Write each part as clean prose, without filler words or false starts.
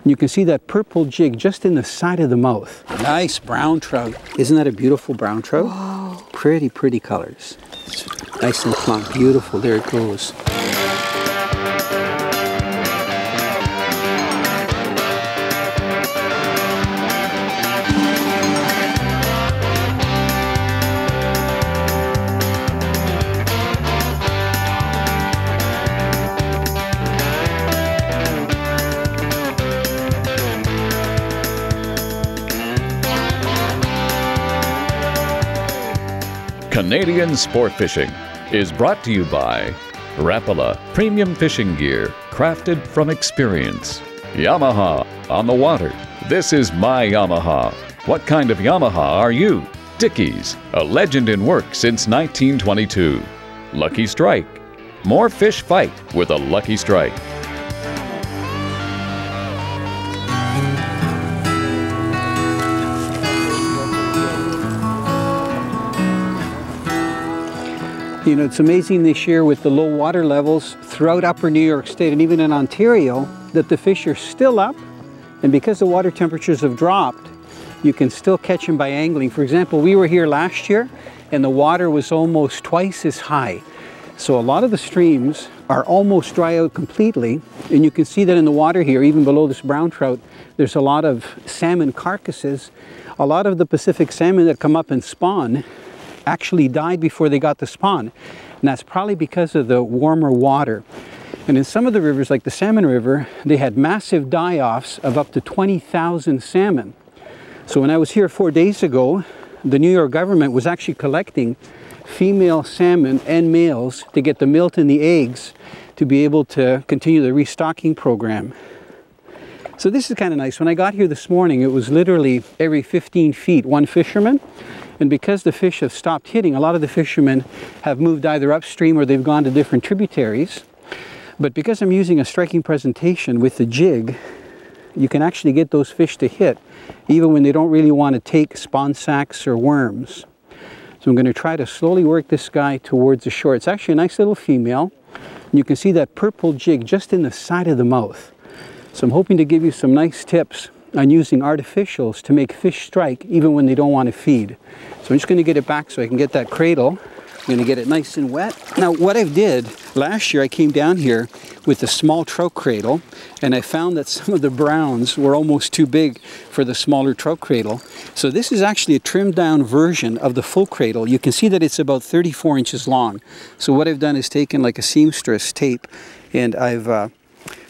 You can see that purple jig just in the side of the mouth. Nice brown trout. Isn't that a beautiful brown trout? Wow. Pretty, pretty colors. Nice and plump. Beautiful. There it goes. Canadian Sport Fishing is brought to you by Rapala Premium Fishing Gear, crafted from experience. Yamaha on the water. This is my Yamaha. What kind of Yamaha are you? Dickies, a legend in work since 1922. Lucky Strike. More fish fight with a Lucky Strike. You know, it's amazing this year with the low water levels throughout upper New York State and even in Ontario that the fish are still up, and because the water temperatures have dropped, you can still catch them by angling. For example, we were here last year and the water was almost twice as high. So a lot of the streams are almost dry out completely, and you can see that in the water here, even below this brown trout, there's a lot of salmon carcasses. A lot of the Pacific salmon that come up and spawn actually died before they got to spawn, and that's probably because of the warmer water. And in some of the rivers, like the Salmon River, they had massive die-offs of up to 20,000 salmon. So when I was here 4 days ago, the New York government was actually collecting female salmon and males to get the milt and the eggs to be able to continue the restocking program. So this is kind of nice. When I got here this morning, it was literally every 15 feet one fisherman. And because the fish have stopped hitting, a lot of the fishermen have moved either upstream or they've gone to different tributaries. But because I'm using a striking presentation with the jig, you can actually get those fish to hit even when they don't really want to take spawn sacks or worms. So I'm going to try to slowly work this guy towards the shore. It's actually a nice little female. And you can see that purple jig just in the side of the mouth. So I'm hoping to give you some nice tips on using artificials to make fish strike even when they don't want to feed. So I'm just going to get it back so I can get that cradle. I'm going to get it nice and wet. Now what I did last year, I came down here with a small trout cradle, and I found that some of the browns were almost too big for the smaller trout cradle. So this is actually a trimmed down version of the full cradle. You can see that it's about 34 inches long. So what I've done is taken like a seamstress tape and I've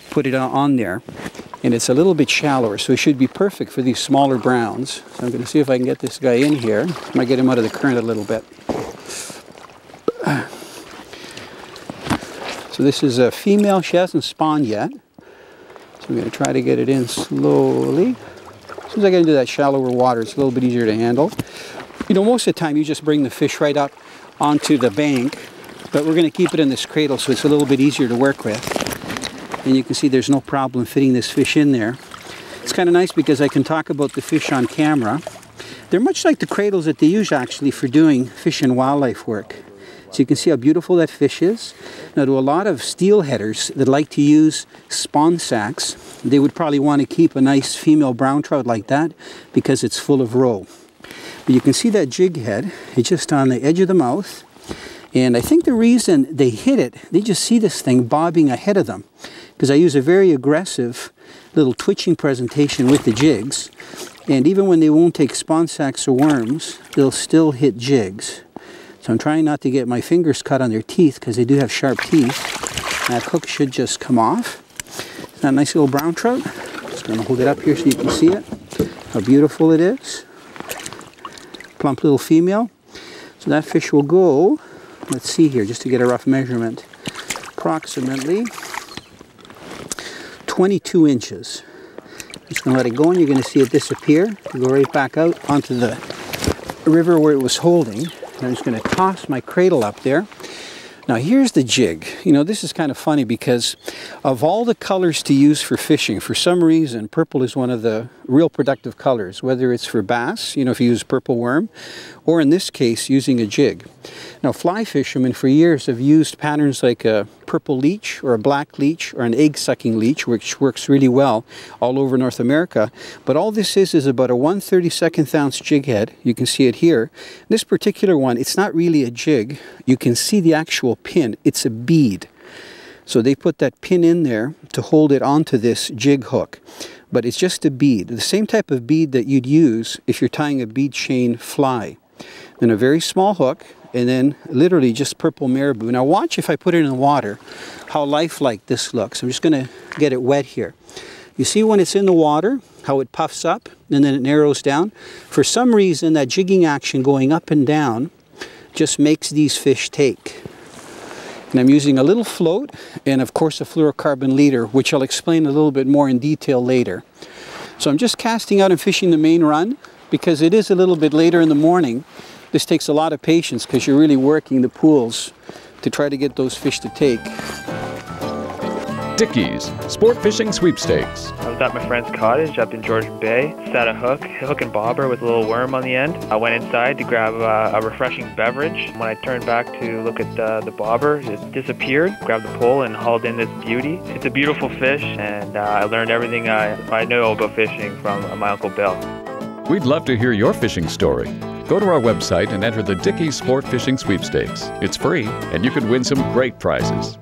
put it on there, and it's a little bit shallower, so it should be perfect for these smaller browns. So I'm going to see if I can get this guy in here. I might get him out of the current a little bit. So this is a female. She hasn't spawned yet, so I'm going to try to get it in slowly. As soon as I get into that shallower water, it's a little bit easier to handle. You know, most of the time you just bring the fish right up onto the bank, but we're going to keep it in this cradle so it's a little bit easier to work with. And you can see there's no problem fitting this fish in there. It's kind of nice because I can talk about the fish on camera. They're much like the cradles that they use actually for doing fish and wildlife work. So you can see how beautiful that fish is. Now to a lot of steelheaders that like to use spawn sacks, they would probably want to keep a nice female brown trout like that because it's full of roe. But you can see that jig head, it's just on the edge of the mouth. And I think the reason they hit it, they just see this thing bobbing ahead of them. Because I use a very aggressive little twitching presentation with the jigs. And even when they won't take spawn sacks or worms, they'll still hit jigs. So I'm trying not to get my fingers cut on their teeth because they do have sharp teeth. That hook should just come off. Isn't that a nice little brown trout? Just going to hold it up here so you can see it. How beautiful it is. Plump little female. So that fish will go, let's see here, just to get a rough measurement, approximately 22 inches. I'm just going to let it go, and you're going to see it disappear. Go right back out onto the river where it was holding. And I'm just going to toss my cradle up there. Now here's the jig. You know, this is kind of funny because of all the colors to use for fishing, for some reason purple is one of the real productive colors, whether it's for bass, you know, if you use purple worm, or in this case, using a jig. Now, fly fishermen for years have used patterns like a purple leech or a black leech or an egg-sucking leech, which works really well all over North America. But all this is about a 1/32 ounce jig head. You can see it here. This particular one, it's not really a jig. You can see the actual pin. It's a bead. So they put that pin in there to hold it onto this jig hook. But it's just a bead, the same type of bead that you'd use if you're tying a bead chain fly. Then a very small hook, and then literally just purple marabou. Now watch if I put it in the water, how lifelike this looks. I'm just going to get it wet here. You see when it's in the water, how it puffs up and then it narrows down? For some reason, that jigging action going up and down just makes these fish take. And I'm using a little float and of course a fluorocarbon leader, which I'll explain a little bit more in detail later. So I'm just casting out and fishing the main run because it is a little bit later in the morning. This takes a lot of patience because you're really working the pools to try to get those fish to take. Dickey's Sport Fishing Sweepstakes. I was at my friend's cottage up in Georgian Bay. Set a hook and bobber with a little worm on the end. I went inside to grab a refreshing beverage. When I turned back to look at the bobber, it disappeared. Grabbed the pole and hauled in this beauty. It's a beautiful fish, and I learned everything I know about fishing from my Uncle Bill. We'd love to hear your fishing story. Go to our website and enter the Dickey's Sport Fishing Sweepstakes. It's free, and you could win some great prizes.